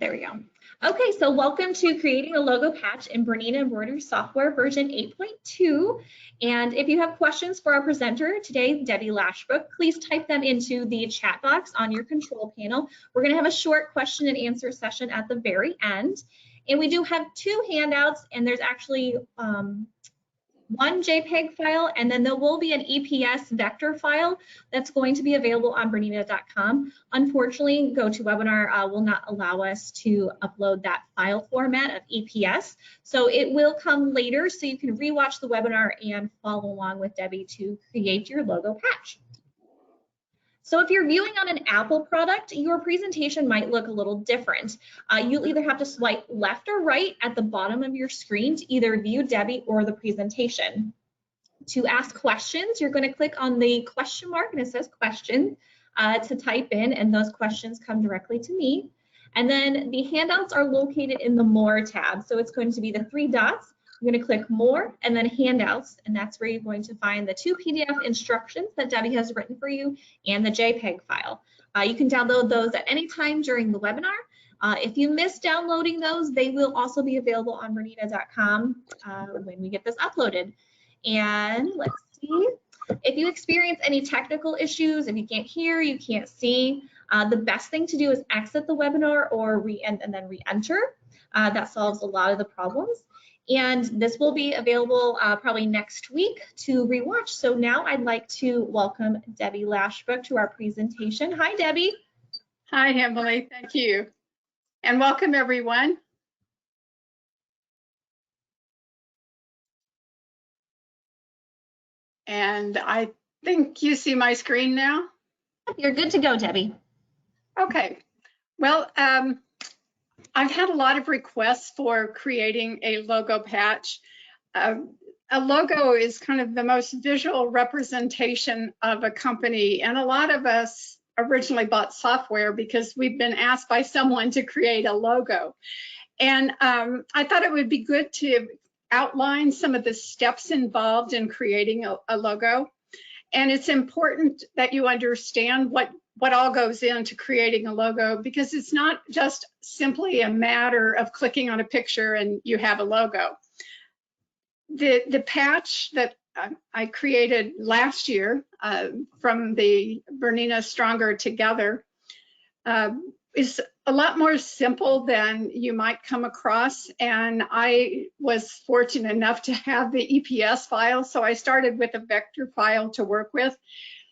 There we go. Okay, so welcome to creating a logo patch in BERNINA Embroidery Software version 8.2. And if you have questions for our presenter today, Debbi Lashbrook, please type them into the chat box on your control panel. We're going to have a short question and answer session at the very end. And we do have two handouts, and there's actually one JPEG file, and then there will be an EPS vector file that's going to be available on BERNINA.com. Unfortunately, GoToWebinar will not allow us to upload that file format of EPS. So it will come later, so you can rewatch the webinar and follow along with Debbi to create your logo patch. So if you're viewing on an Apple product, your presentation might look a little different. You'll either have to swipe left or right at the bottom of your screen to either view Debbi or the presentation. To ask questions, you're going to click on the question mark and it says question to type in, and those questions come directly to me. And then the handouts are located in the More tab. So it's going to be the three dots. I'm going to click More and then Handouts, and that's where you're going to find the two PDF instructions that Debbi has written for you and the JPEG file. You can download those at any time during the webinar. If you miss downloading those, they will also be available on BERNINA.com when we get this uploaded. And let's see, if you experience any technical issues, if you can't hear, you can't see, the best thing to do is exit the webinar or and then re-enter. That solves a lot of the problems. And this will be available probably next week to rewatch. So now I'd like to welcome Debbi Lashbrook to our presentation. Hi, Debbi. Hi, Emily. Thank you. And welcome, everyone. And I think you see my screen now. You're good to go, Debbi. Okay. Well, I've had a lot of requests for creating a logo patch. A logo is kind of the most visual representation of a company, and a lot of us originally bought software because we've been asked by someone to create a logo. And I thought it would be good to outline some of the steps involved in creating a logo. And it's important that you understand what all goes into creating a logo, because it's not just simply a matter of clicking on a picture and you have a logo. The patch that I created last year from the BERNINA Stronger Together is a lot more simple than you might come across, and I was fortunate enough to have the EPS file, so I started with a vector file to work with.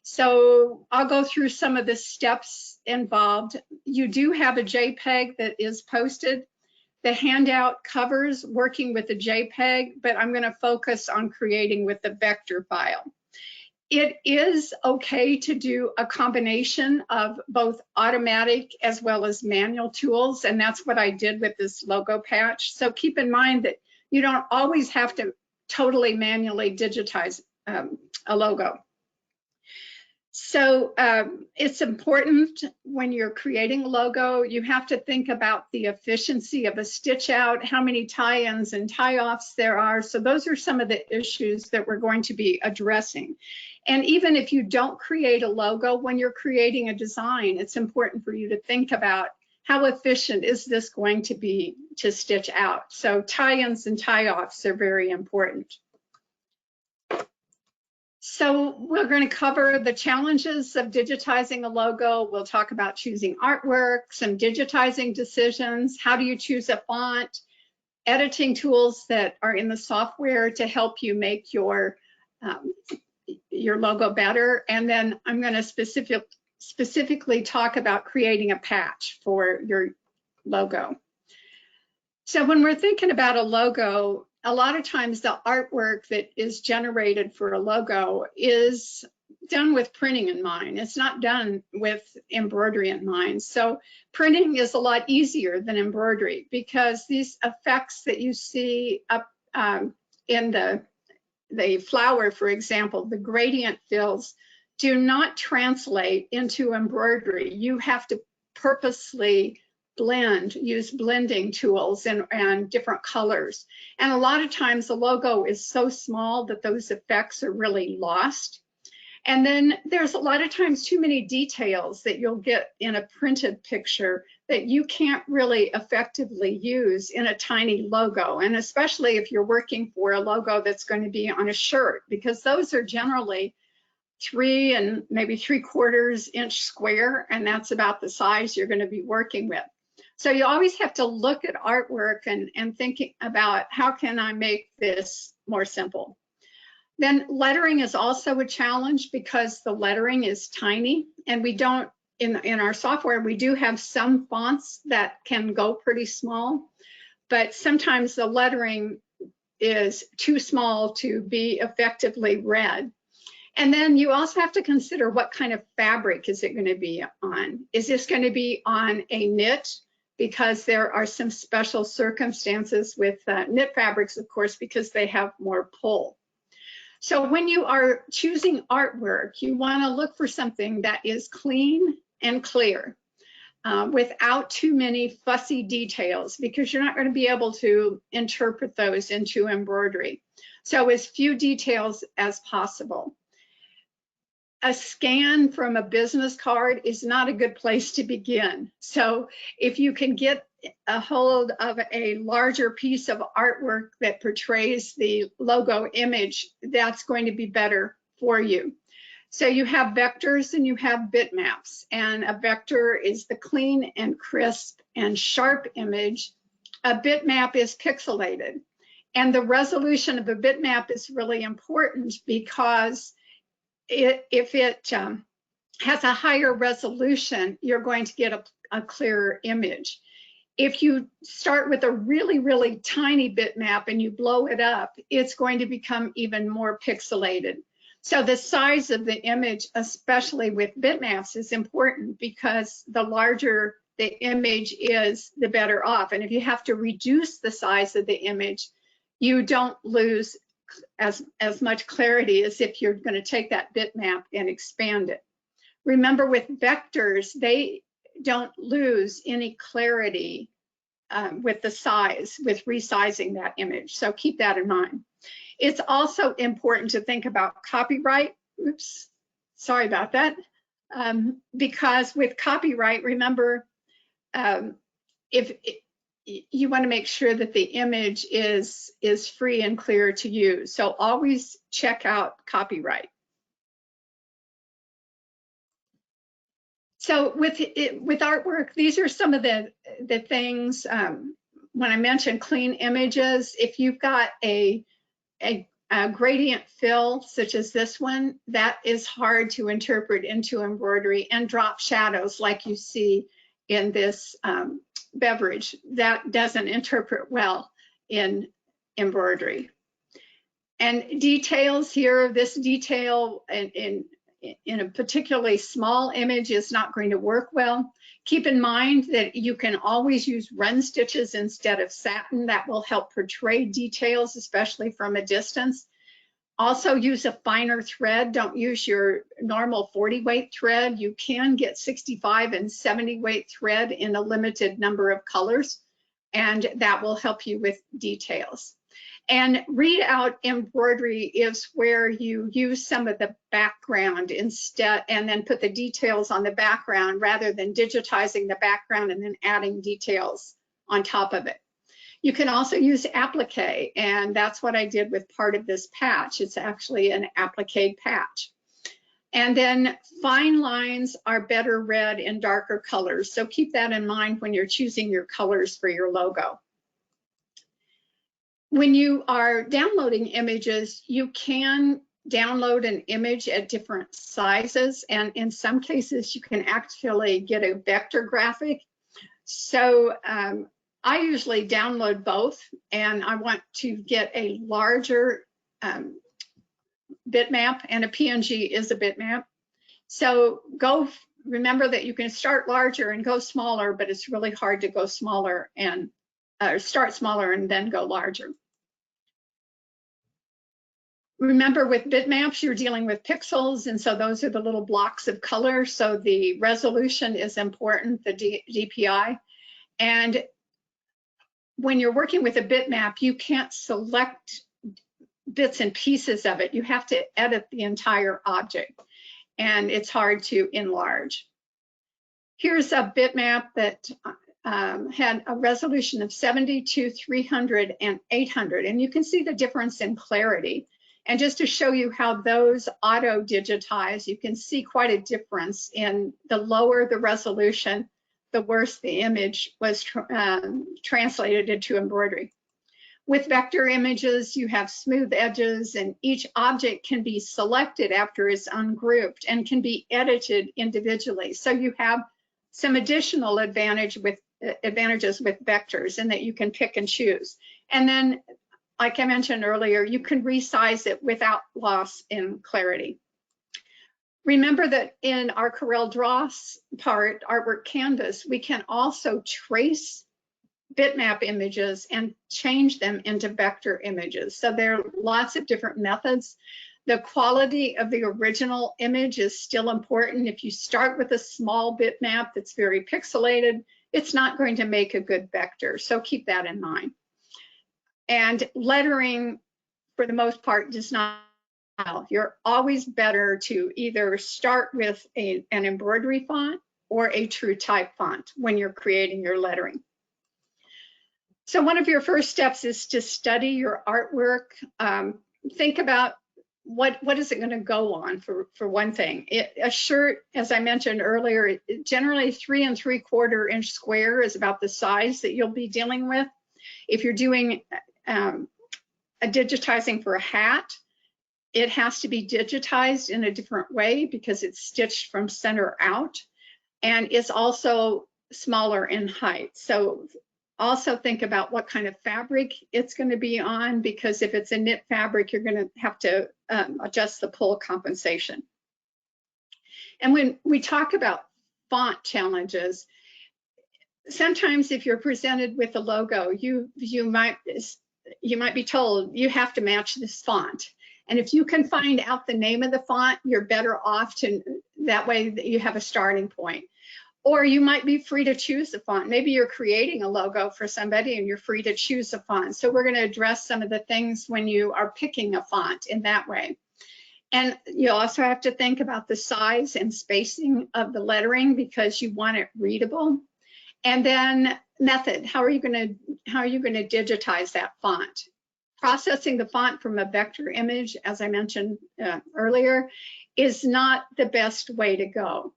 So I'll go through some of the steps involved. You do have a JPEG that is posted. The handout covers working with the JPEG, but I'm going to focus on creating with the vector file. It is okay to do a combination of both automatic as well as manual tools, and that's what I did with this logo patch. So keep in mind that you don't always have to totally manually digitize a logo. So it's important when you're creating a logo, you have to think about the efficiency of a stitch out, how many tie-ins and tie-offs there are. So those are some of the issues that we're going to be addressing. And even if you don't create a logo, when you're creating a design, it's important for you to think about how efficient is this going to be to stitch out. So tie-ins and tie-offs are very important. So we're going to cover the challenges of digitizing a logo. We'll talk about choosing artwork, some digitizing decisions, how do you choose a font, editing tools that are in the software to help you make your logo better. And then I'm going to specifically talk about creating a patch for your logo. So when we're thinking about a logo, a lot of times the artwork that is generated for a logo is done with printing in mind. It's not done with embroidery in mind. So printing is a lot easier than embroidery, because these effects that you see up in the flower, for example, the gradient fills, do not translate into embroidery. You have to purposely use blending tools and different colors. And a lot of times the logo is so small that those effects are really lost. And then there's a lot of times too many details that you'll get in a printed picture that you can't really effectively use in a tiny logo. And especially if you're working for a logo that's going to be on a shirt, because those are generally 3 and maybe 3/4 inch square, and that's about the size you're going to be working with. So you always have to look at artwork and thinking about how can I make this more simple. Then lettering is also a challenge because the lettering is tiny, and we don't, in our software, we do have some fonts that can go pretty small, but sometimes the lettering is too small to be effectively read. And then you also have to consider what kind of fabric is it going to be on. Is this going to be on a knit? Because there are some special circumstances with knit fabrics, of course, because they have more pull. So when you are choosing artwork, you want to look for something that is clean and clear without too many fussy details, because you're not going to be able to interpret those into embroidery. So as few details as possible. A scan from a business card is not a good place to begin. So if you can get a hold of a larger piece of artwork that portrays the logo image, that's going to be better for you. So you have vectors and you have bitmaps, and a vector is the clean and crisp and sharp image. A bitmap is pixelated, and the resolution of a bitmap is really important because if it has a higher resolution, you're going to get a clearer image. If you start with a really, really tiny bitmap and you blow it up, it's going to become even more pixelated. So the size of the image, especially with bitmaps, is important because the larger the image is, the better off. And if you have to reduce the size of the image, you don't lose as much clarity as if you're going to take that bitmap and expand it. Remember, with vectors, they don't lose any clarity with the size, with resizing that image. So keep that in mind. It's also important to think about copyright. Oops, sorry about that. Because with copyright, remember, if you want to make sure that the image is free and clear to use. So always check out copyright. So with artwork, these are some of the things. When I mentioned clean images, if you've got a gradient fill, such as this one, that is hard to interpret into embroidery, and drop shadows like you see in this beverage, that doesn't interpret well in embroidery. And details here, this detail in a particularly small image is not going to work well. Keep in mind that you can always use run stitches instead of satin. That will help portray details, especially from a distance. Also use a finer thread. Don't use your normal 40 weight thread. You can get 65 and 70 weight thread in a limited number of colors, and that will help you with details. And read out embroidery is where you use some of the background instead, and then put the details on the background rather than digitizing the background and then adding details on top of it. You can also use applique, and that's what I did with part of this patch. It's actually an applique patch. And then fine lines are better read in darker colors, so keep that in mind when you're choosing your colors for your logo. When you are downloading images, you can download an image at different sizes, and in some cases you can actually get a vector graphic. So I usually download both, and I want to get a larger bitmap, and a PNG is a bitmap. So remember that you can start larger and go smaller, but it's really hard to go smaller and start smaller and then go larger. Remember, with bitmaps, you're dealing with pixels, and so those are the little blocks of color. So the resolution is important, the DPI. And when you're working with a bitmap, you can't select bits and pieces of it. You have to edit the entire object. and it's hard to enlarge. Here's a bitmap that had a resolution of 72, 300, and 800, and you can see the difference in clarity. And just to show you how those auto-digitize, you can see quite a difference in the lower the resolution, the worse the image was translated into embroidery. With vector images, you have smooth edges, and each object can be selected after it's ungrouped and can be edited individually. So you have some additional advantages with vectors in that you can pick and choose. And then, like I mentioned earlier, you can resize it without loss in clarity. Remember that in our Corel Draw part, Artwork Canvas, we can also trace bitmap images and change them into vector images. So there are lots of different methods. The quality of the original image is still important. If you start with a small bitmap that's very pixelated, it's not going to make a good vector. So keep that in mind. And lettering, for the most part, does not help. You're always better to either start with an embroidery font or a true type font when you're creating your lettering. So one of your first steps is to study your artwork. Think about what is it going to go on for one thing. A shirt, as I mentioned earlier, generally 3 3/4 inch square is about the size that you'll be dealing with. If you're doing a digitizing for a hat, it has to be digitized in a different way because it's stitched from center out, and it's also smaller in height. So also think about what kind of fabric it's going to be on, because if it's a knit fabric, you're going to have to adjust the pull compensation. And when we talk about font challenges, sometimes if you're presented with a logo, you might be told you have to match this font. And if you can find out the name of the font, you're better off to, that way that you have a starting point. Or you might be free to choose a font. Maybe you're creating a logo for somebody and you're free to choose a font. So we're going to address some of the things when you are picking a font in that way. And you also have to think about the size and spacing of the lettering because you want it readable. And then method, how are you going to digitize that font? Processing the font from a vector image, as I mentioned earlier, is not the best way to go.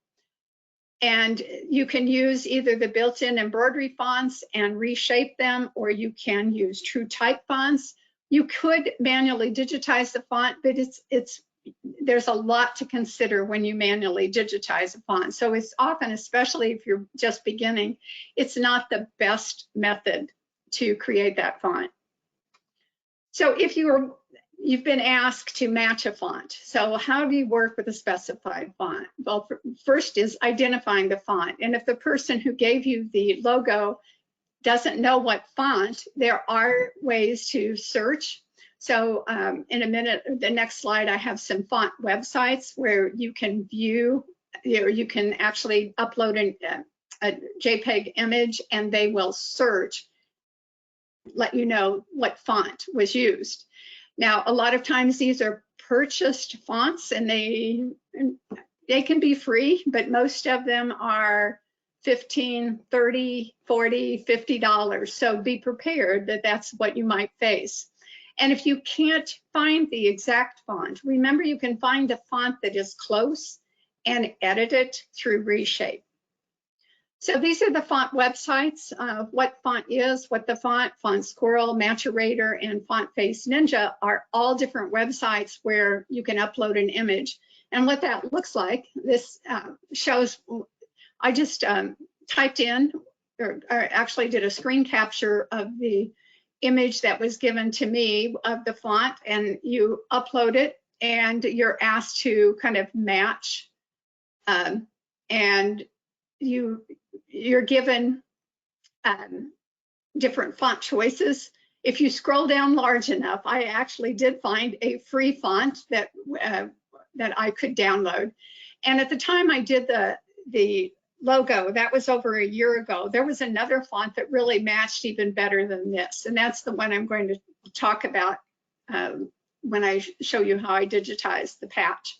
And you can use either the built-in embroidery fonts and reshape them, or you can use true type fonts. You could manually digitize the font, but there's a lot to consider when you manually digitize a font. So it's often, especially if you're just beginning, it's not the best method to create that font. So if you've been asked to match a font, so how do you work with a specified font? Well, first is identifying the font. And if the person who gave you the logo doesn't know what font, there are ways to search. So in a minute, the next slide, I have some font websites where you can view, you can actually upload a JPEG image and they will search, let you know what font was used. Now, a lot of times these are purchased fonts and they can be free, but most of them are $15, $30, $40, $50. So be prepared that that's what you might face. And if you can't find the exact font, remember you can find a font that is close and edit it through Reshape. So these are the font websites, what font is, what the font, Font Squirrel, Maturator, and Font Face Ninja are all different websites where you can upload an image. And what that looks like, this shows, I just typed in, or actually did a screen capture of the image that was given to me of the font, and you upload it and you're asked to kind of match, and you're given different font choices. If you scroll down large enough, I actually did find a free font that I could download. And at the time I did the logo, that was over a year ago, there was another font that really matched even better than this. And that's the one I'm going to talk about when I show you how I digitize the patch.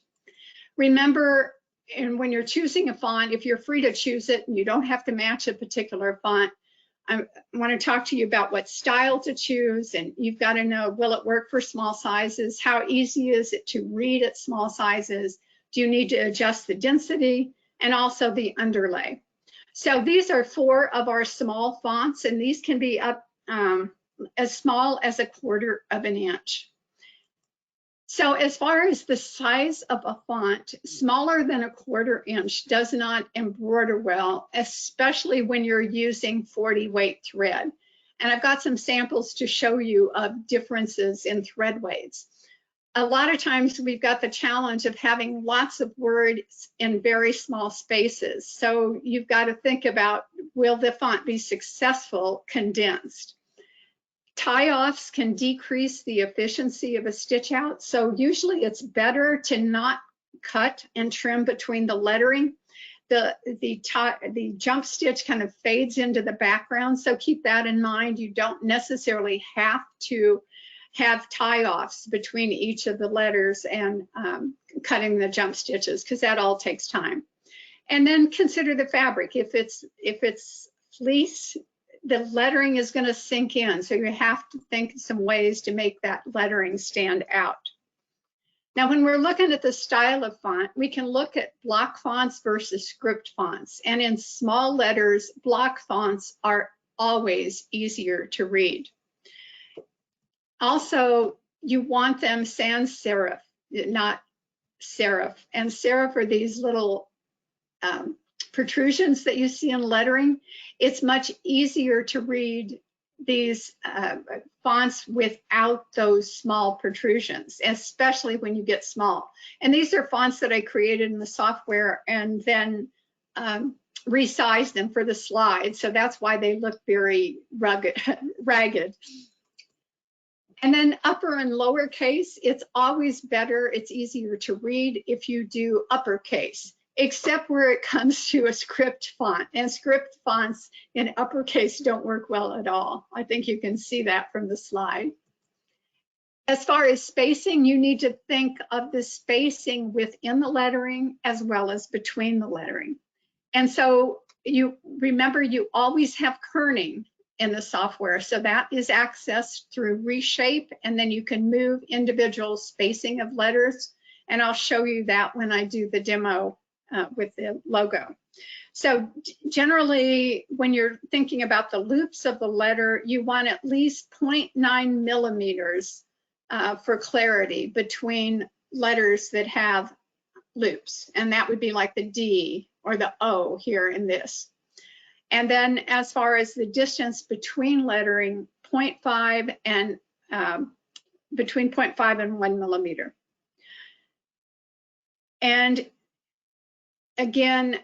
Remember, and when you're choosing a font, if you're free to choose it and you don't have to match a particular font, I want to talk to you about what style to choose, and you've got to know, will it work for small sizes? How easy is it to read at small sizes? Do you need to adjust the density and also the underlay? So these are 4 of our small fonts, and these can be up as small as 1/4 of an inch. So as far as the size of a font, smaller than 1/4 inch does not embroider well, especially when you're using 40 weight thread. And I've got some samples to show you of differences in thread weights. A lot of times we've got the challenge of having lots of words in very small spaces. So you've got to think about, will the font be successful condensed? Tie-offs can decrease the efficiency of a stitch out. So usually it's better to not cut and trim between the lettering. The jump stitch kind of fades into the background. So keep that in mind. You don't necessarily have to have tie-offs between each of the letters and cutting the jump stitches, because that all takes time. And then consider the fabric. If it's fleece, the lettering is going to sink in, so you have to think of some ways to make that lettering stand out. Now, when we're looking at the style of font, we can look at block fonts versus script fonts. And in small letters, block fonts are always easier to read. Also, you want them sans serif, not serif. And serif are these little protrusions that you see in lettering. It's much easier to read these fonts without those small protrusions, especially when you get small. And these are fonts that I created in the software and then resized them for the slide. So that's why they look very ragged. And then upper and lowercase, it's always better, it's easier to read if you do uppercase, except where it comes to a script font. And script fonts in uppercase don't work well at all. I think you can see that from the slide. As far as spacing, you need to think of the spacing within the lettering as well as between the lettering. And so you remember, you always have kerning in the software. So that is accessed through reshape, and then you can move individual spacing of letters. And I'll show you that when I do the demo with the logo. So generally, when you're thinking about the loops of the letter, you want at least 0.9 millimeters for clarity between letters that have loops. And that would be like the D or the O here in this. And then as far as the distance between lettering, 0.5 and between 0.5 and 1 millimeter. And again,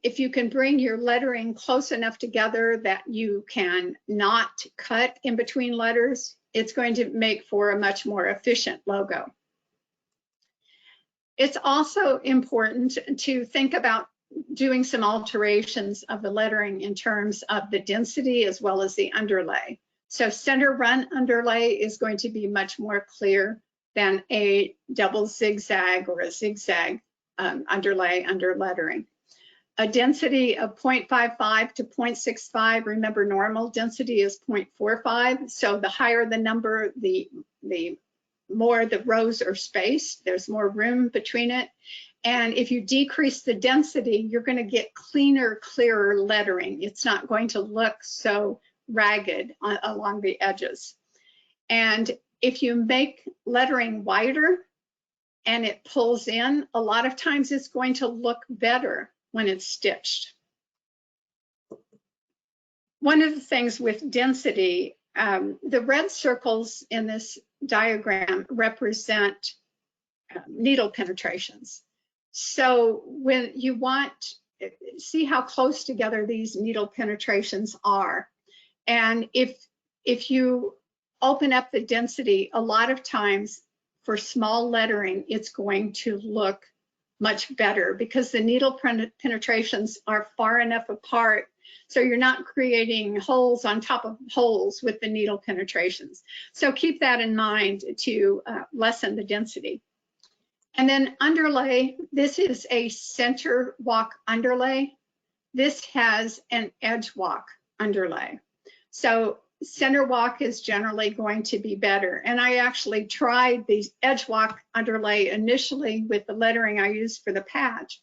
if you can bring your lettering close enough together that you can not cut in between letters, it's going to make for a much more efficient logo. It's also important to think about doing some alterations of the lettering in terms of the density as well as the underlay. So center run underlay is going to be much more clear than a double zigzag or a zigzag underlay under lettering. A density of 0.55 to 0.65, remember normal density is 0.45, so the higher the number, the more the rows are spaced, there's more room between it. And if you decrease the density, you're going to get cleaner, clearer lettering. It's not going to look so ragged along the edges. And if you make lettering wider and it pulls in, a lot of times it's going to look better when it's stitched. One of the things with density, the red circles in this diagram represent needle penetrations. So when you want, see how close together these needle penetrations are. And if you open up the density, a lot of times for small lettering, it's going to look much better because the needle penetrations are far enough apart. So you're not creating holes on top of holes with the needle penetrations. So keep that in mind to lessen the density. And then underlay, this is a center walk underlay. This has an edge walk underlay. So center walk is generally going to be better. And I actually tried the edge walk underlay initially with the lettering I used for the patch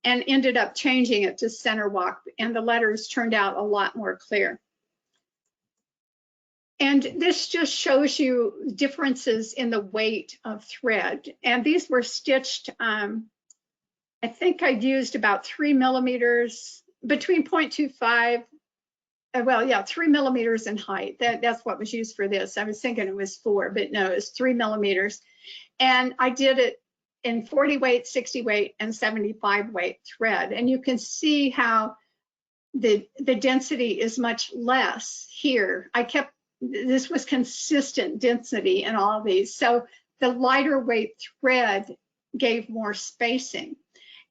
and ended up changing it to center walk, and the letters turned out a lot more clear. And this just shows you differences in the weight of thread. And these were stitched, I think I'd used about 3 millimeters, between 0.25, well, yeah, 3 millimeters in height. That's what was used for this. I was thinking it was 4, but no, it's 3 millimeters. And I did it in 40 weight, 60 weight, and 75 weight thread. And you can see how the density is much less here. This was consistent density in all of these. So the lighter weight thread gave more spacing.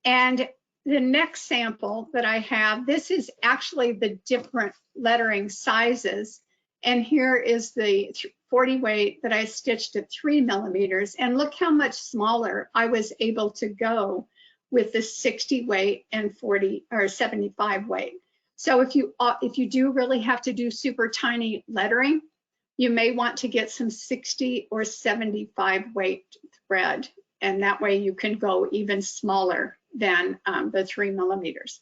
And the next sample that I have, this is actually the different lettering sizes. And here is the 40 weight that I stitched at 3 millimeters. And look how much smaller I was able to go with the 60 weight and 40 or 75 weight. So if you do really have to do super tiny lettering, you may want to get some 60 or 75 weight thread, and that way you can go even smaller than the 3 millimeters.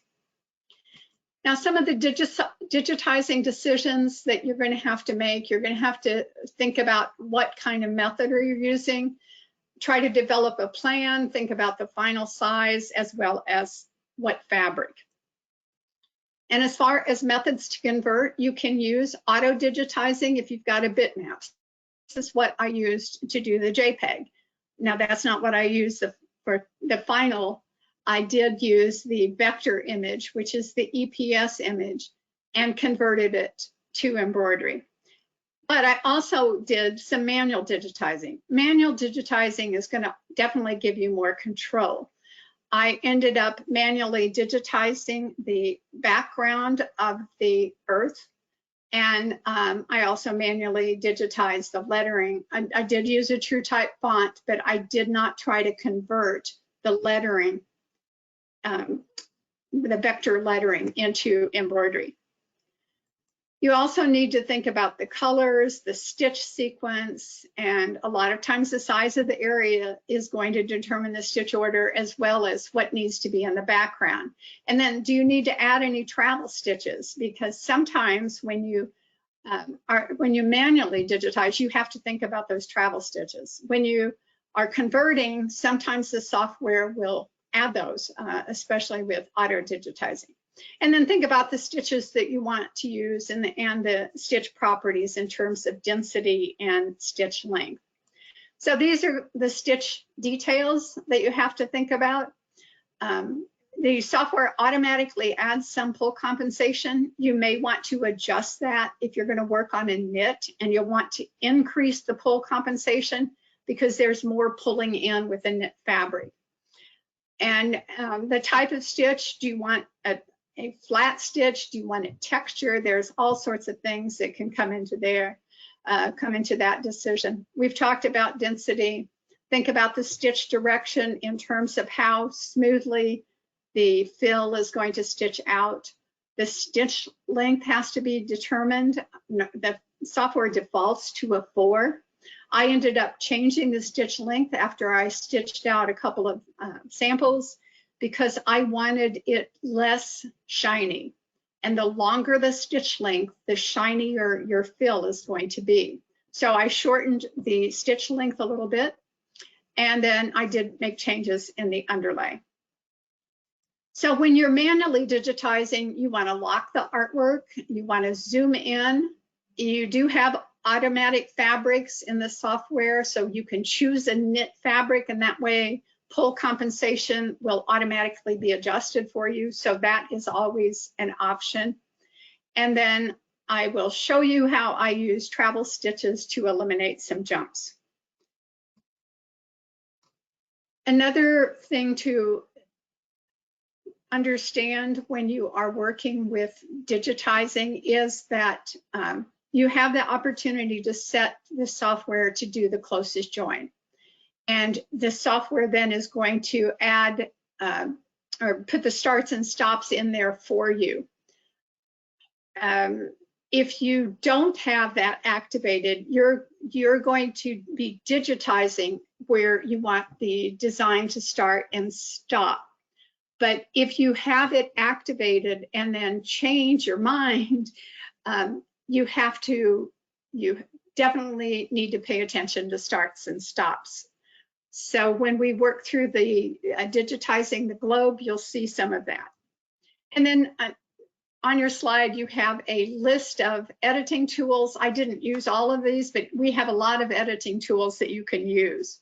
Now, some of the digitizing decisions that you're going to have to make, you're going to have to think about what kind of method are you using, try to develop a plan, think about the final size as well as what fabric. And as far as methods to convert, you can use auto digitizing if you've got a bitmap. This is what I used to do the JPEG. Now, that's not what I used for the final. I did use the vector image, which is the EPS image, and converted it to embroidery. But I also did some manual digitizing. Manual digitizing is going to definitely give you more control. I ended up manually digitizing the background of the earth, and I also manually digitized the lettering. I did use a TrueType font, but I did not try to convert the lettering, the vector lettering, into embroidery. You also need to think about the colors, the stitch sequence, and a lot of times the size of the area is going to determine the stitch order as well as what needs to be in the background. And then, do you need to add any travel stitches? Because sometimes when you manually digitize, you have to think about those travel stitches. When you are converting, sometimes the software will add those, especially with auto digitizing. And then think about the stitches that you want to use and the stitch properties in terms of density and stitch length. So these are the stitch details that you have to think about. The software automatically adds some pull compensation. You may want to adjust that if you're going to work on a knit and you'll want to increase the pull compensation because there's more pulling in with a knit fabric. And the type of stitch, do you want a flat stitch? Do you want a texture? There's all sorts of things that can come into there, come into that decision. We've talked about density. Think about the stitch direction in terms of how smoothly the fill is going to stitch out. The stitch length has to be determined. The software defaults to a 4. I ended up changing the stitch length after I stitched out a couple of samples, because I wanted it less shiny. And the longer the stitch length, the shinier your fill is going to be. So I shortened the stitch length a little bit, and then I did make changes in the underlay. So when you're manually digitizing, you want to lock the artwork, you want to zoom in. You do have automatic fabrics in the software, so you can choose a knit fabric, and that way pull compensation will automatically be adjusted for you. So that is always an option. And then I will show you how I use travel stitches to eliminate some jumps. Another thing to understand when you are working with digitizing is that you have the opportunity to set the software to do the closest join. And the software then is going to add or put the starts and stops in there for you. If you don't have that activated, you're going to be digitizing where you want the design to start and stop. But if you have it activated and then change your mind, you definitely need to pay attention to starts and stops. So when we work through the digitizing the globe, you'll see some of that. And then on your slide, you have a list of editing tools. I didn't use all of these, but we have a lot of editing tools that you can use.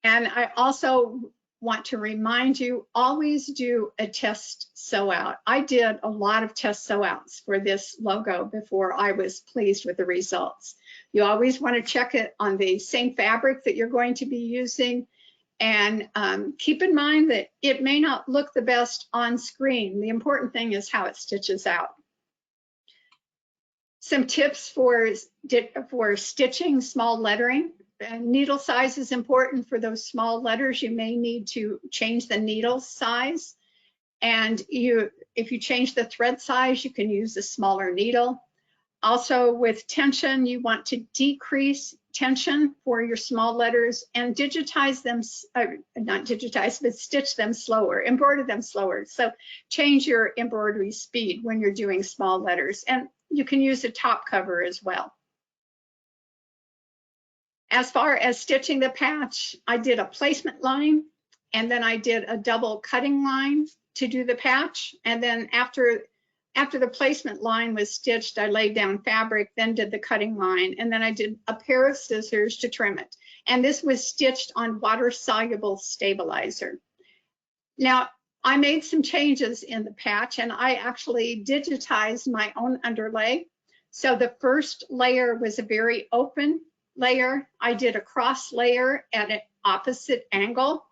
And I also want to remind you, always do a test sew out. I did a lot of test sew outs for this logo before I was pleased with the results. You always want to check it on the same fabric that you're going to be using, and keep in mind that it may not look the best on screen. The important thing is how it stitches out. Some tips for stitching small lettering. Needle size is important for those small letters. You may need to change the needle size. And if you change the thread size, you can use a smaller needle. Also with tension, you want to decrease tension for your small letters and digitize them, not digitize, but stitch them slower, embroider them slower. So change your embroidery speed when you're doing small letters. And you can use a top cover as well. As far as stitching the patch, I did a placement line, and then I did a double cutting line to do the patch. And then after the placement line was stitched, I laid down fabric, then did the cutting line, and then I did a pair of scissors to trim it. And this was stitched on water-soluble stabilizer. Now, I made some changes in the patch, and I actually digitized my own underlay. So the first layer was a very open layer. I did a cross layer at an opposite angle,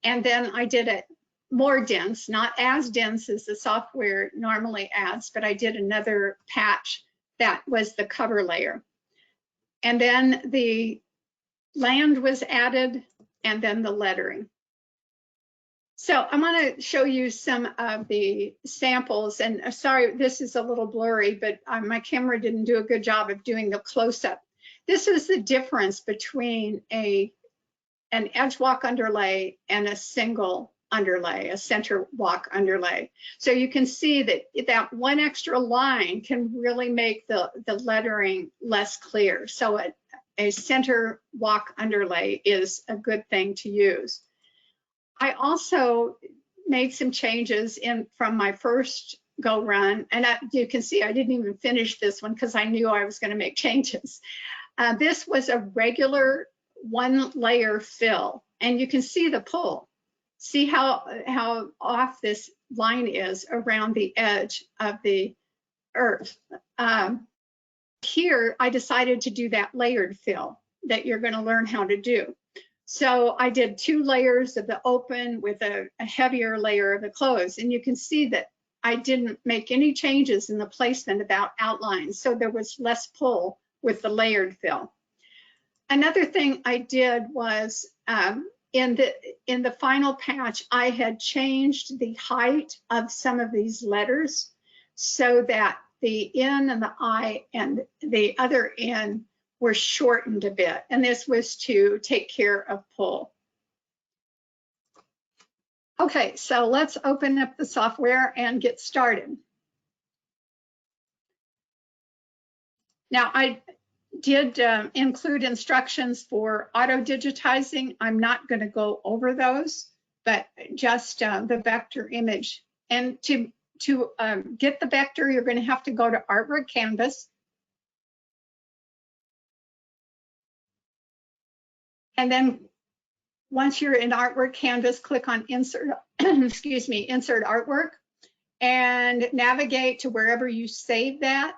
and then I did it more dense, not as dense as the software normally adds, but I did another patch that was the cover layer. And then the land was added, and then the lettering. So I'm going to show you some of the samples, and sorry, this is a little blurry, but my camera didn't do a good job of doing the close-up. This is the difference between an edge walk underlay and a single underlay, a center walk underlay. So you can see that that one extra line can really make the lettering less clear. So a center walk underlay is a good thing to use. I also made some changes from my first go run, and you can see I didn't even finish this one because I knew I was going to make changes. This was a regular one layer fill, and you can see the pull. See how off this line is around the edge of the earth. Here, I decided to do that layered fill that you're going to learn how to do. So I did 2 layers of the open with a heavier layer of the closed, and you can see that I didn't make any changes in the placement about outlines, so there was less pull with the layered fill. Another thing I did was in the final patch, I had changed the height of some of these letters so that the N and the I and the other N were shortened a bit, and this was to take care of pull. Okay, so let's open up the software and get started. Now, I did include instructions for auto digitizing. I'm not going to go over those, but just the vector image. And to get the vector, you're going to have to go to Artwork Canvas. And then once you're in Artwork Canvas, click on Insert, excuse me, Insert Artwork, and navigate to wherever you save that.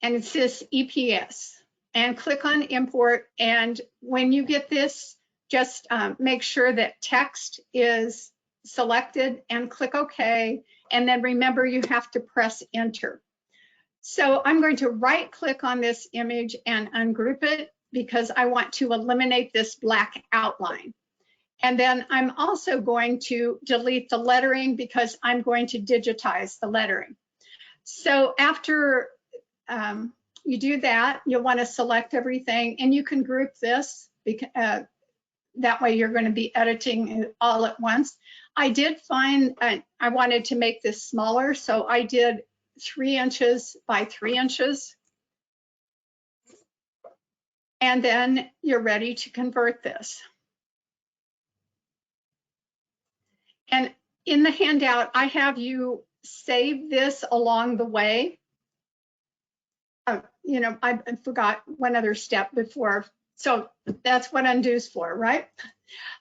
And it says EPS. And click on Import. And when you get this, just make sure that text is selected and click OK. And then remember, you have to press Enter. So I'm going to right click on this image and ungroup it because I want to eliminate this black outline. And then I'm also going to delete the lettering because I'm going to digitize the lettering. So after you do that, you'll want to select everything, and you can group this because that way you're going to be editing it all at once. I did find I wanted to make this smaller, so I did 3 inches by 3 inches. And then you're ready to convert this. And in the handout, I have you save this along the way. You know, I forgot one other step before. So that's what undo's for, right?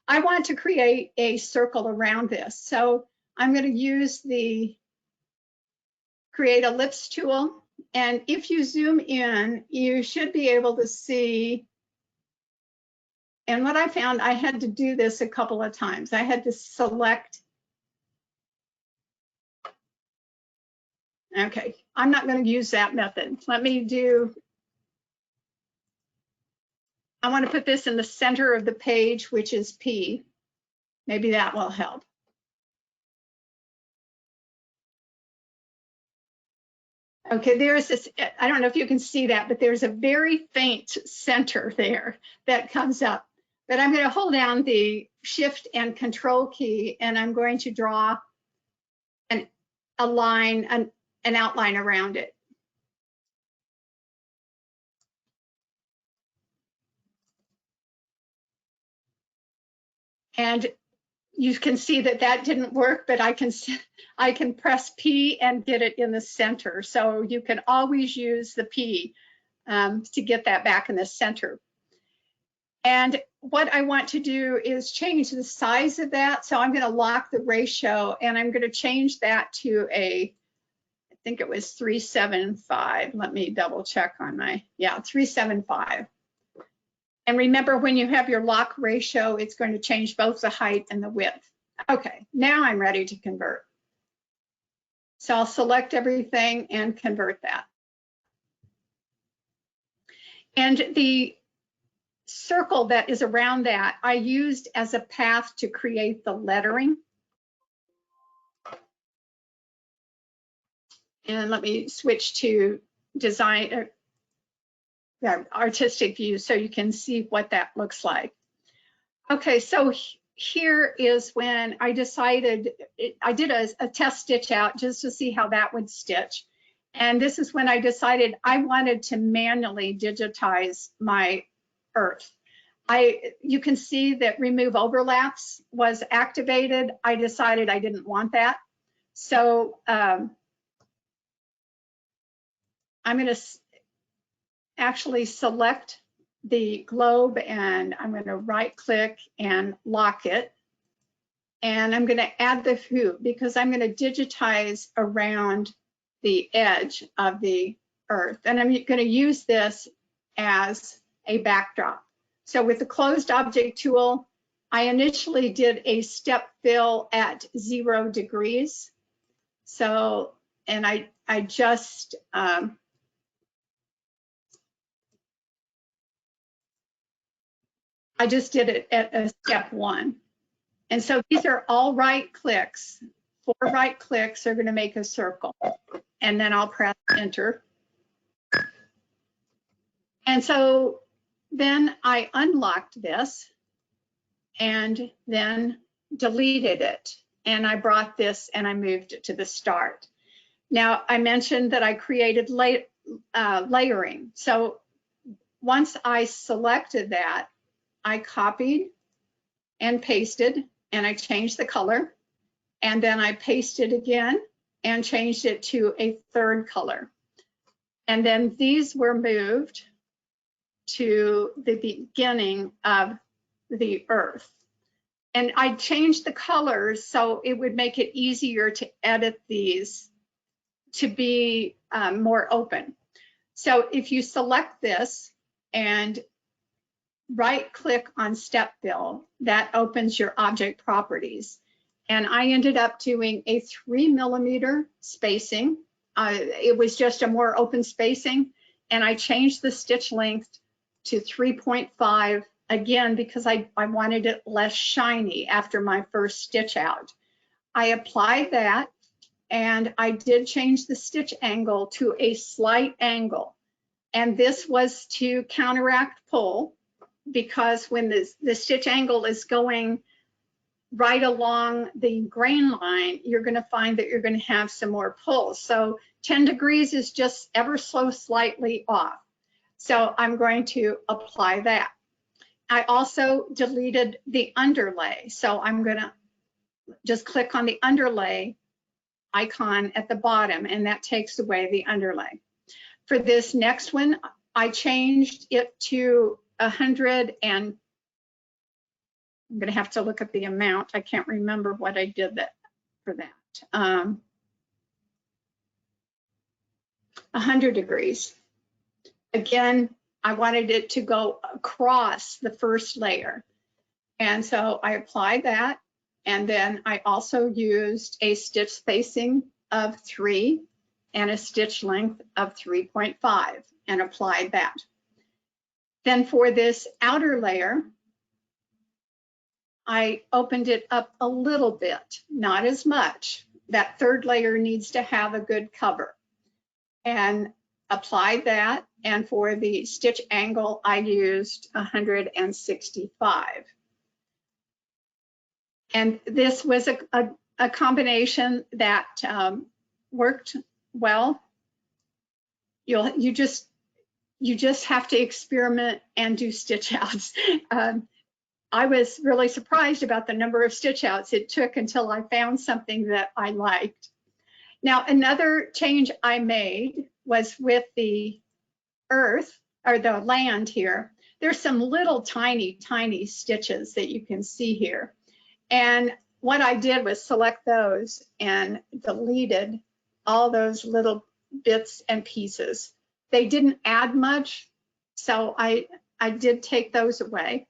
I want to create a circle around this. So I'm going to use the Create Ellipse tool. And if you zoom in, you should be able to see. And what I found, I had to do this a couple of times. I had to select. Okay, I'm not going to use that method. Let me do. I want to put this in the center of the page, which is P. Maybe that will help. Okay, there's this, I don't know if you can see that, but there's a very faint center there that comes up. But I'm going to hold down the Shift and Control key, and I'm going to draw a line, an outline around it. And you can see that that didn't work, but I can press P and get it in the center. So you can always use the P to get that back in the center. And what I want to do is change the size of that. So I'm going to lock the ratio, and I'm going to change that to I think it was 375. Let me double check on my, yeah, 375. And remember, when you have your lock ratio, it's going to change both the height and the width. Okay, now I'm ready to convert. So I'll select everything and convert that. And the circle that is around that, I used as a path to create the lettering. And let me switch to design, artistic view so you can see what that looks like. Okay, so here is when I decided, I did a test stitch out just to see how that would stitch. And this is when I decided I wanted to manually digitize my earth. You can see that remove overlaps was activated. I decided I didn't want that. So I'm going to actually select the globe, and I'm going to right click and lock it. And I'm going to add the hue because I'm going to digitize around the edge of the earth. And I'm going to use this as a backdrop. So with the closed object tool, I initially did a step fill at 0 degrees. So, and I just, I just did it at a step 1. And so these are all right clicks. 4 right clicks are going to make a circle. And then I'll press enter. And so then I unlocked this and then deleted it. And I brought this and I moved it to the start. Now, I mentioned that I created layering. So once I selected that, I copied and pasted, and I changed the color. And then I pasted again and changed it to a 3rd color. And then these were moved to the beginning of the earth. And I changed the colors so it would make it easier to edit these to be more open. So if you select this and right click on step fill, that opens your object properties. And I ended up doing a 3 millimeter spacing it was just a more open spacing, and I changed the stitch length to 3.5 again because I wanted it less shiny after my first stitch out. I applied that, and I did change the stitch angle to a slight angle, and this was to counteract pull, because when the stitch angle is going right along the grain line, you're going to find that you're going to have some more pull. So 10 degrees is just ever so slightly off. So I'm going to apply that. I also deleted the underlay. So I'm going to just click on the underlay icon at the bottom, and that takes away the underlay. For this next one, I changed it to 100, and I'm going to have to look at the amount. I can't remember what I did for that. 100 degrees. Again, I wanted it to go across the first layer. And so I applied that. And then I also used a stitch spacing of 3 and a stitch length of 3.5 and applied that. Then for this outer layer, I opened it up a little bit, not as much. That third layer needs to have a good cover, and applied that. And for the stitch angle, I used 165. And this was a combination that worked well. You just have to experiment and do stitch outs. I was really surprised about the number of stitch outs it took until I found something that I liked. Now, another change I made was with the earth, or the land here. There's some little tiny stitches that you can see here. And what I did was select those and deleted all those little bits and pieces. They didn't add much, so I did take those away.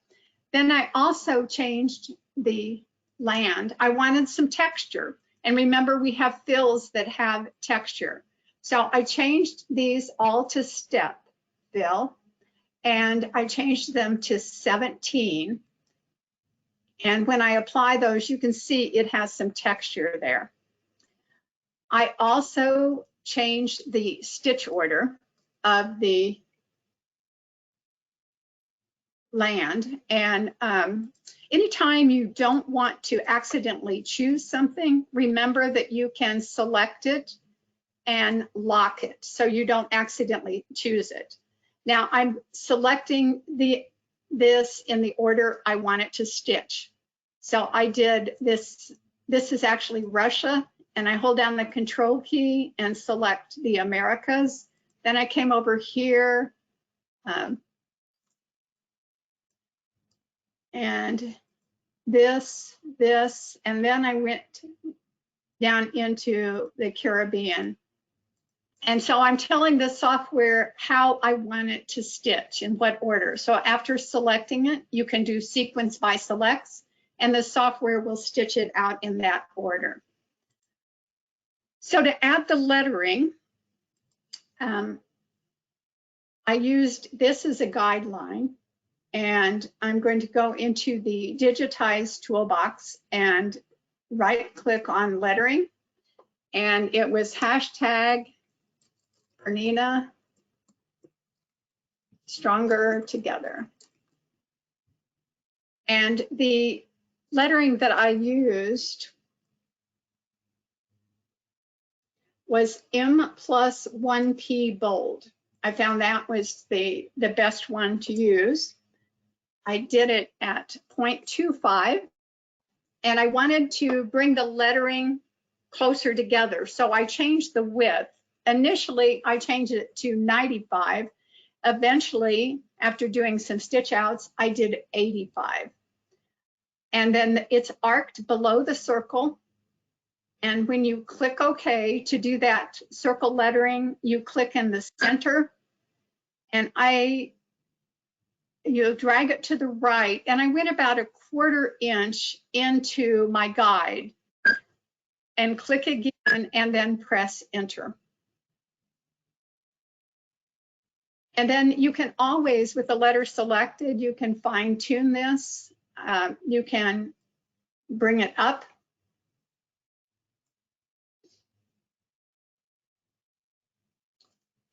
Then I also changed the land. I wanted some texture. And remember, we have fills that have texture. So I changed these all to step fill, and I changed them to 17. And when I apply those, you can see it has some texture there. I also changed the stitch order of the land. And anytime you don't want to accidentally choose something, remember that you can select it and lock it so you don't accidentally choose it. Now I'm selecting this in the order I want it to stitch. So I did this. This is actually Russia, and I hold down the Control key and select the Americas. Then I came over here and this, and then I went down into the Caribbean. And so I'm telling the software how I want it to stitch, in what order. So after selecting it, you can do sequence by selects, and the software will stitch it out in that order. So to add the lettering, I used this as a guideline, and I'm going to go into the Digitize toolbox and right-click on lettering, and it was hashtag BERNINA Stronger Together. And the lettering that I used was M+1P bold. I found that was the best one to use. I did it at 0.25, and I wanted to bring the lettering closer together. So I changed the width. Initially, I changed it to 95. Eventually, after doing some stitch outs, I did 85. And then it's arced below the circle. And when you click OK to do that circle lettering, you click in the center, and you drag it to the right. And I went about a 1/4 inch into my guide and click again, and then press enter. And then you can always, with the letter selected, you can fine tune this. You can bring it up.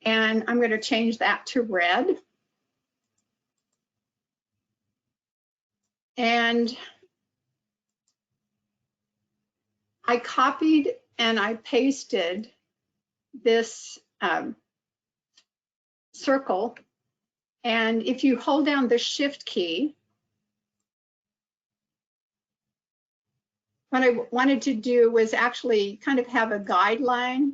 And I'm going to change that to red. And I copied and I pasted this circle. And if you hold down the Shift key, what I wanted to do was actually kind of have a guideline.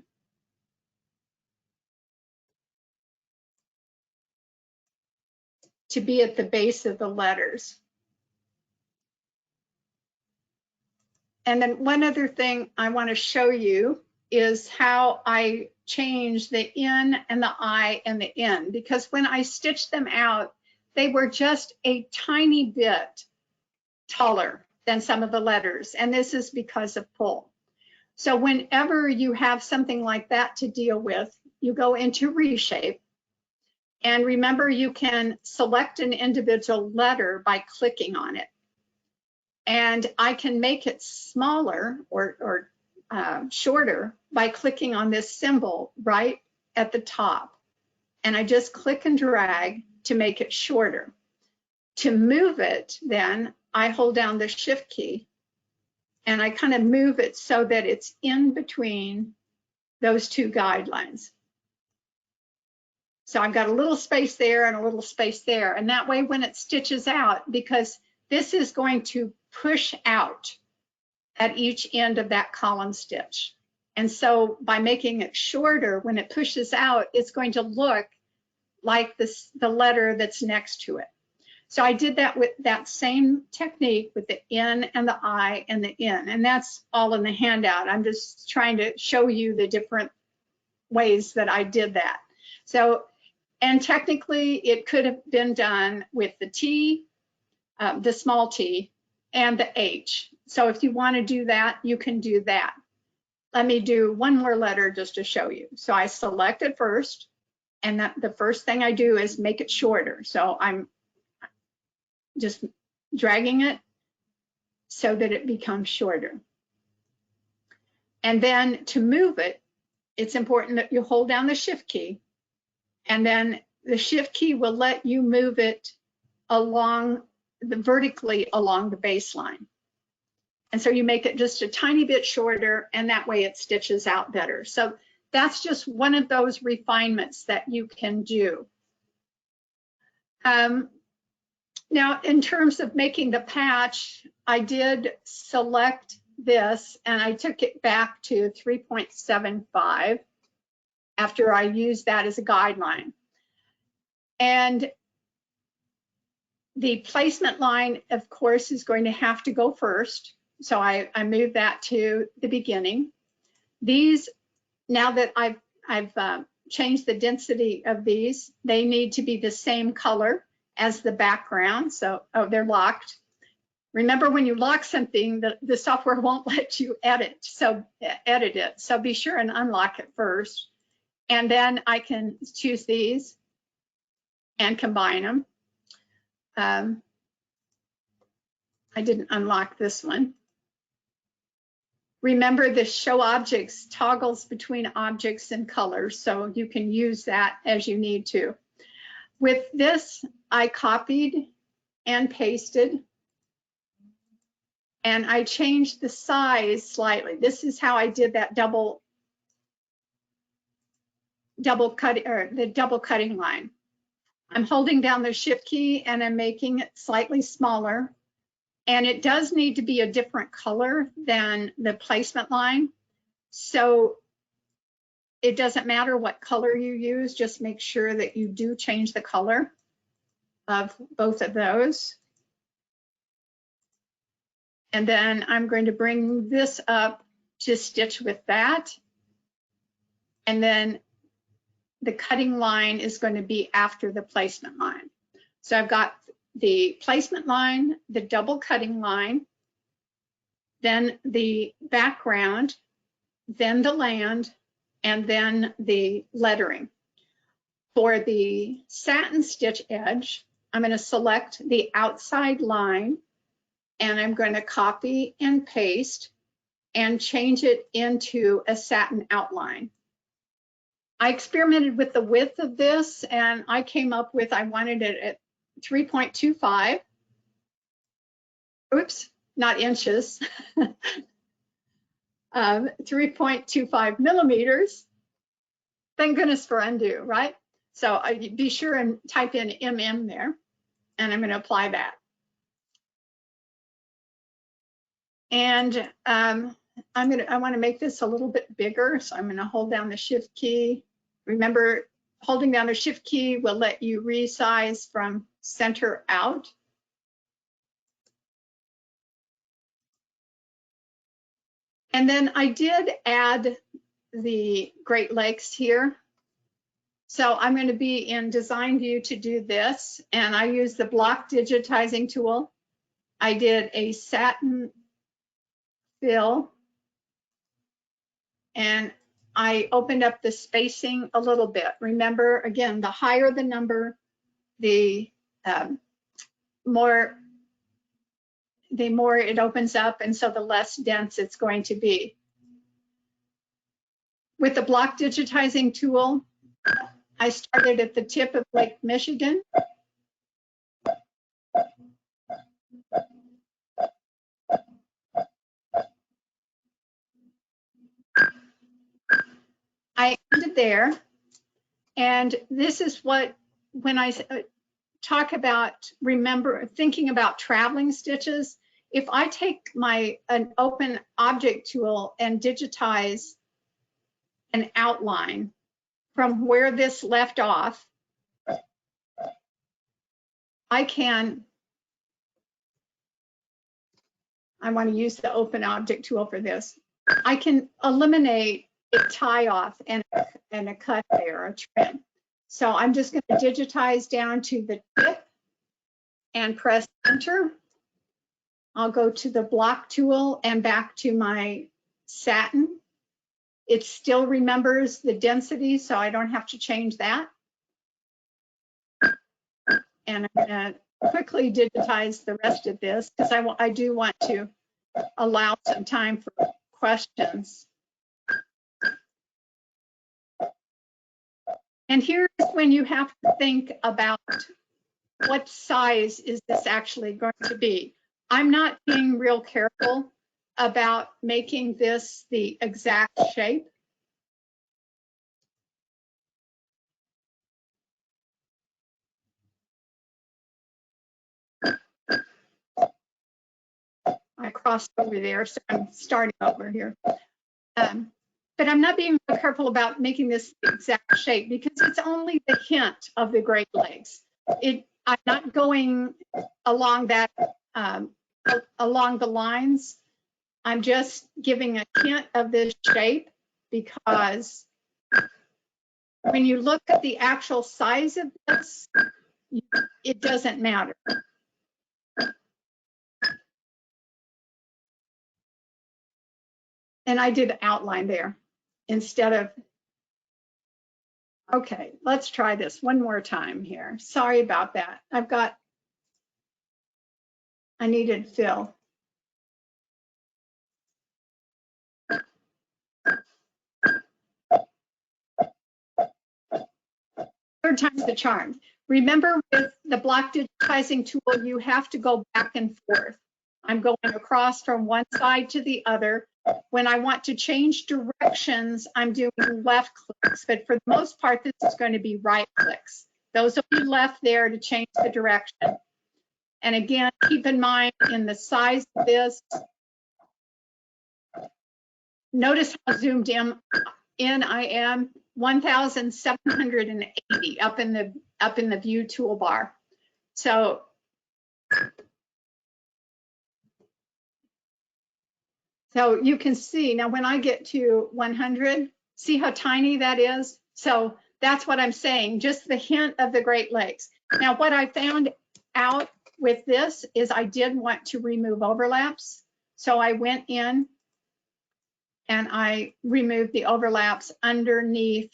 To be at the base of the letters. And then one other thing I want to show you is how I change the N and the I and the N, because when I stitched them out, they were just a tiny bit taller than some of the letters, and this is because of pull. So whenever you have something like that to deal with, you go into reshape. And remember, you can select an individual letter by clicking on it. And I can make it smaller or shorter by clicking on this symbol right at the top. And I just click and drag to make it shorter. To move it, then I hold down the Shift key and I kind of move it so that it's in between those two guidelines. So I've got a little space there and a little space there. And that way when it stitches out, because this is going to push out at each end of that column stitch. And so by making it shorter, when it pushes out, it's going to look like the letter that's next to it. So I did that with that same technique with the N and the I and the N. And that's all in the handout. I'm just trying to show you the different ways that I did that. So, and technically it could have been done with the T, the small t, and the H. So if you want to do that, you can do that. Let me do one more letter just to show you. So I select it first, and the first thing I do is make it shorter. So I'm just dragging it so that it becomes shorter. And then to move it, it's important that you hold down the Shift key, and then the Shift key will let you move it along vertically along the baseline. And so you make it just a tiny bit shorter, and that way it stitches out better. So that's just one of those refinements that you can do. Now, in terms of making the patch, I did select this and I took it back to 3.75 after I used that as a guideline. And the placement line, of course, is going to have to go first. So I moved that to the beginning. These, now that I've changed the density of these, they need to be the same color as the background. So, oh, they're locked. Remember, when you lock something, the software won't let you edit it. So be sure and unlock it first. And then I can choose these and combine them. I didn't unlock this one. Remember, the show objects toggles between objects and colors, so you can use that as you need to. With this, I copied and pasted, and I changed the size slightly. This is how I did that double cutting line. I'm holding down the Shift key and I'm making it slightly smaller. And it does need to be a different color than the placement line. So it doesn't matter what color you use, just make sure that you do change the color of both of those. And then I'm going to bring this up to stitch with that. And then the cutting line is going to be after the placement line. So I've got the placement line, the double cutting line, then the background, then the land, and then the lettering. For the satin stitch edge, I'm going to select the outside line, and I'm going to copy and paste and change it into a satin outline. I experimented with the width of this, and I came up with, I wanted it at 3.25. Oops, not inches. 3.25 millimeters. Thank goodness for undo, right? So be sure and type in MM there, and I'm going to apply that. And I want to make this a little bit bigger, so I'm going to hold down the Shift key. Remember, holding down the Shift key will let you resize from center out. And then I did add the Great Lakes here. So I'm going to be in design view to do this, and I use the block digitizing tool. I did a satin fill, and I opened up the spacing a little bit. Remember, again, the higher the number, the more it opens up, and so the less dense it's going to be. With the block digitizing tool, I started at the tip of Lake Michigan. I ended there, and this is what, when I talk about, thinking about traveling stitches, if I take an open object tool and digitize an outline from where this left off, I want to use the open object tool for this. I can eliminate a tie off and a cut there, a trim. So I'm just going to digitize down to the tip and press enter. I'll go to the block tool and back to my satin. It still remembers the density, so I don't have to change that. And I'm going to quickly digitize the rest of this because I do want to allow some time for questions. And here's when you have to think about what size is this actually going to be. I'm not being real careful about making this the exact shape. I crossed over there, so I'm starting over here. But I'm not being real careful about making this the exact shape because it's only the hint of the Great Lakes. I'm not going along that along the lines. I'm just giving a hint of this shape because when you look at the actual size of this, it doesn't matter. And I did outline there instead of, okay, let's try this one more time here. Sorry about that. I needed fill. Third time's the charm. Remember, with the block digitizing tool, you have to go back and forth. I'm going across from one side to the other. When I want to change directions, I'm doing left clicks, but for the most part, this is going to be right clicks. Those will be left there to change the direction. And again, keep in mind in the size of this, notice how zoomed in I am, 1,780 up in the view toolbar. So you can see now when I get to 100, see how tiny that is? So that's what I'm saying, just the hint of the Great Lakes. Now what I found out with this is I did want to remove overlaps. So I went in and I removed the overlaps underneath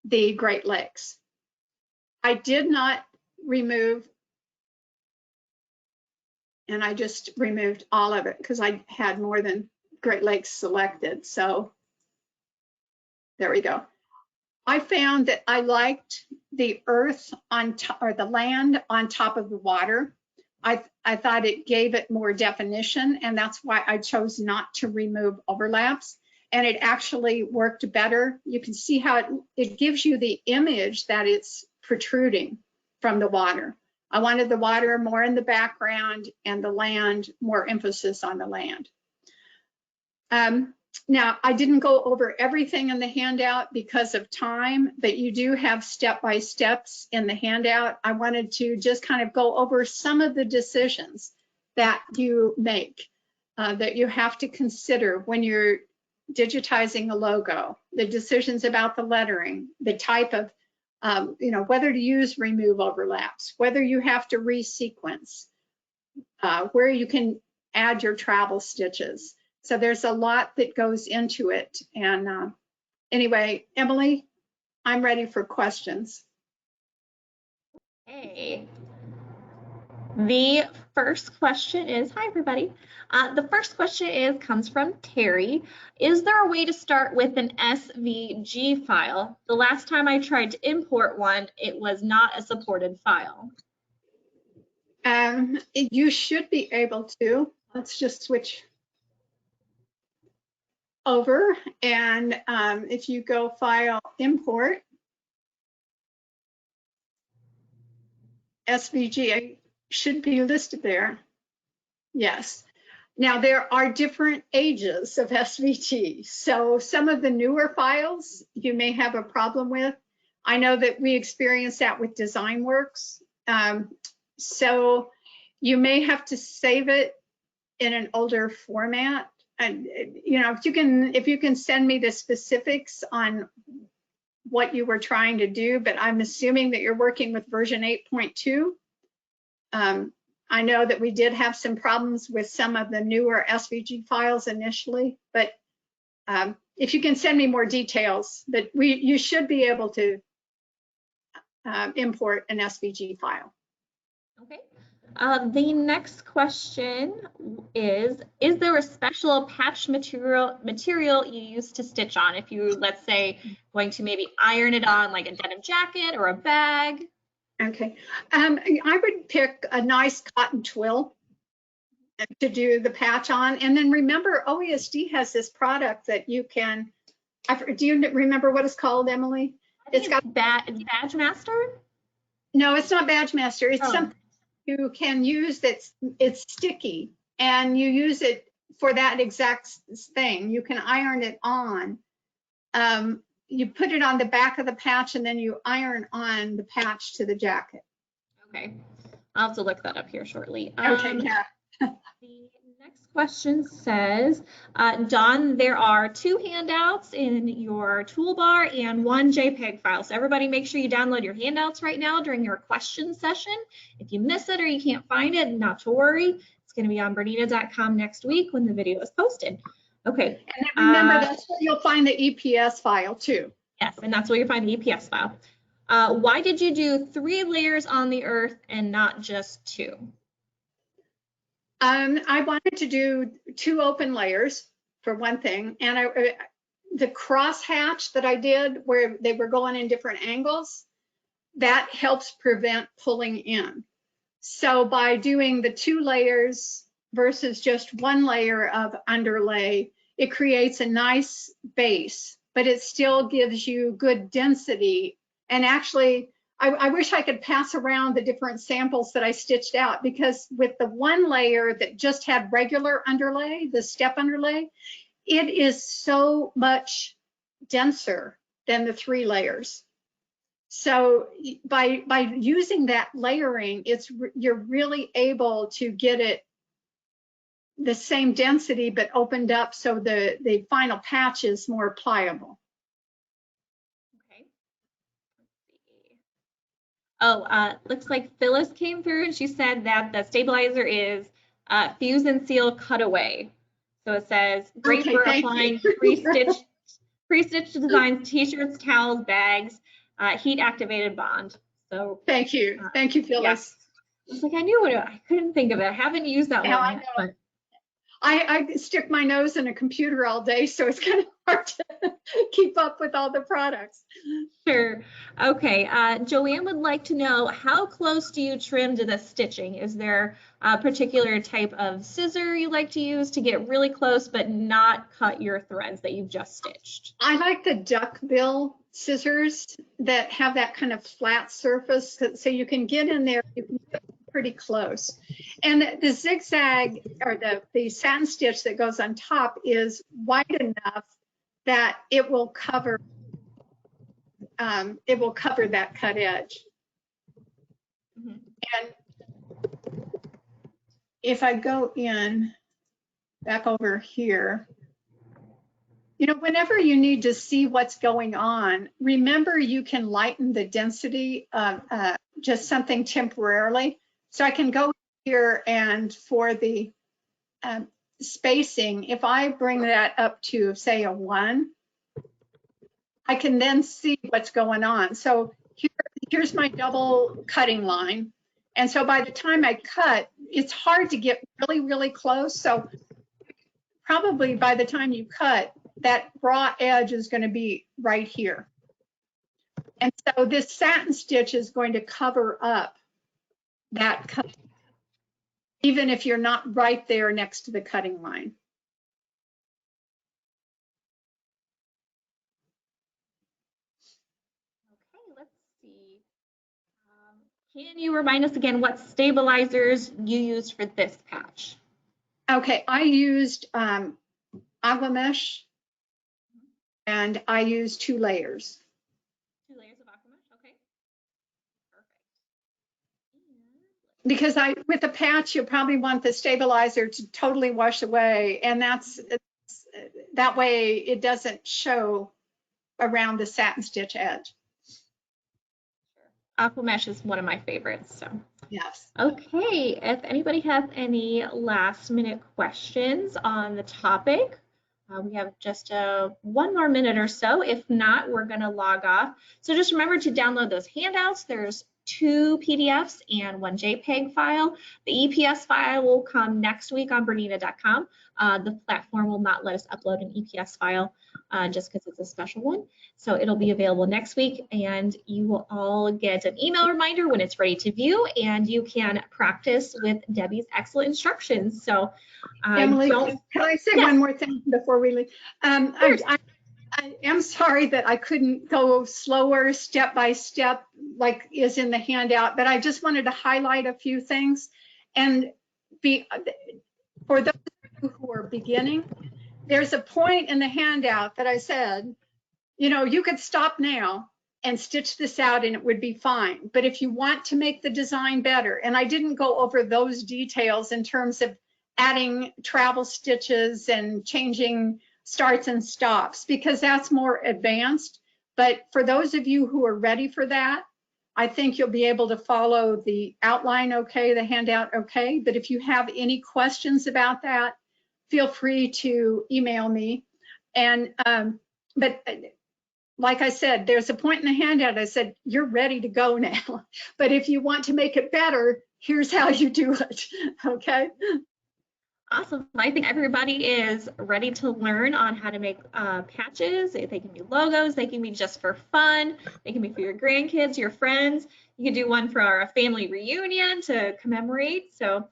the Great Lakes. I did not remove, and I just removed all of it because I had more than Great Lakes selected. So there we go. I found that I liked the earth on top, or the land on top of the water. I thought it gave it more definition, and that's why I chose not to remove overlaps. And it actually worked better. You can see how it gives you the image that it's protruding from the water. I wanted the water more in the background and the land, more emphasis on the land. Now, I didn't go over everything in the handout because of time, but you do have step-by-steps in the handout. I wanted to just kind of go over some of the decisions that you make, that you have to consider when you're digitizing a logo, the decisions about the lettering, the type of, whether to use remove overlaps, whether you have to resequence, where you can add your travel stitches. So there's a lot that goes into it. And anyway, Emily, I'm ready for questions. Hey. The first question is, hi everybody. The first question comes from Terry. Is there a way to start with an SVG file? The last time I tried to import one, it was not a supported file. You should be able to. Let's just switch over, and if you go File, Import, SVG should be listed there. Yes. Now there are different ages of SVG, so some of the newer files you may have a problem with. I know that we experienced that with DesignWorks, so you may have to save it in an older format. And if you can send me the specifics on what you were trying to do, but I'm assuming that you're working with version 8.2. I know that we did have some problems with some of the newer SVG files initially, but if you can send me more details, but you should be able to import an SVG file. Okay. The next question is there a special patch material you use to stitch on? If you, let's say, going to maybe iron it on like a denim jacket or a bag? Okay. I would pick a nice cotton twill to do the patch on. And then remember, OESD has this product that you can, do you remember what it's called, Emily? It's got Badge Master? No, it's not Badge Master. It's something you can use it's sticky, and you use it for that exact thing. You can iron it on. You put it on the back of the patch, and then you iron on the patch to the jacket. Okay, I'll have to look that up here shortly. Okay, yeah. The next question says, Dawn, there are 2 handouts in your toolbar and 1 JPEG file. So everybody make sure you download your handouts right now during your question session. If you miss it or you can't find it, not to worry. It's going to be on BERNINA.com next week when the video is posted. Okay. And remember, that's where you'll find the EPS file too. Yes, and that's where you find the EPS file. Why did you do 3 layers on the earth and not just 2? I wanted to do 2 open layers for one thing, and the cross hatch that I did where they were going in different angles, that helps prevent pulling in. So by doing the 2 layers versus just 1 layer of underlay, it creates a nice base, but it still gives you good density. And actually, I wish I could pass around the different samples that I stitched out, because with the 1 layer that just had regular underlay, the step underlay, it is so much denser than the 3 layers. So by using that layering, you're really able to get it the same density but opened up, so the final patch is more pliable. Oh, looks like Phyllis came through and she said that the stabilizer is fuse and seal cutaway. So it says great for applying pre-stitched designs, t-shirts, towels, bags, heat activated bond. So Thank you. Thank you, Phyllis. yes. It's like I knew it. I couldn't think of it. I haven't used that Yeah, one I yet, know. but I stick my nose in a computer all day, so it's kind of hard to keep up with all the products. sure. Okay. Joanne would like to know, how close do you trim to the stitching? Is there a particular type of scissor you like to use to get really close but not cut your threads that you've just stitched? I like the duckbill scissors that have that kind of flat surface, so you can get in there, you can get pretty close. And the zigzag, or the satin stitch that goes on top, is wide enough that it will cover that cut edge. Mhm. And if I go in back over here, you know, whenever you need to see what's going on, remember you can lighten the density of just something temporarily. So I can go here, and for the spacing, if I bring that up to, say, a 1, I can then see what's going on. So here's my double cutting line. And so by the time I cut, it's hard to get really, really close. So probably by the time you cut, that raw edge is going to be right here. And so this satin stitch is going to cover up that cut, even if you're not right there next to the cutting line. Okay, let's see. Can you remind us again what stabilizers you used for this patch? Okay, I used agua mesh, and I used 2 layers. 2 layers of aqua mesh, okay. Perfect. Because with a patch, you'll probably want the stabilizer to totally wash away, and that way it doesn't show around the satin stitch edge. Aqua mesh is one of my favorites, so. Yes. Okay, if anybody has any last minute questions on the topic, we have just 1 more minute or so. If not, we're going to log off. So just remember to download those handouts. There's 2 PDFs and 1 JPEG file. The EPS file will come next week on bernina.com. The platform will not let us upload an EPS file just because it's a special one. So it'll be available next week, and you will all get an email reminder when it's ready to view, and you can practice with Debbie's excellent instructions. So Emily, can I say one more thing before we leave? I am sorry that I couldn't go slower, step by step, like is in the handout, but I just wanted to highlight a few things. And for those of you who are beginning, there's a point in the handout that I said, you know, you could stop now and stitch this out and it would be fine. But if you want to make the design better, and I didn't go over those details in terms of adding travel stitches and changing starts and stops, because that's more advanced. But for those of you who are ready for that, I think you'll be able to follow the outline okay, the handout okay. But if you have any questions about that, feel free to email me. And but like I said, there's a point in the handout I said, you're ready to go now. But if you want to make it better, here's how you do it, okay? Awesome. I think everybody is ready to learn on how to make patches. They can be logos, they can be just for fun, they can be for your grandkids, your friends. You can do one for our family reunion to commemorate. So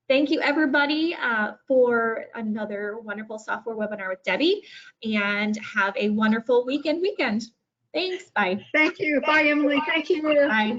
thank you everybody for another wonderful software webinar with Debbie, and have a wonderful weekend. Thanks. Bye. Thank you. Bye, Emily. Thank you. Bye.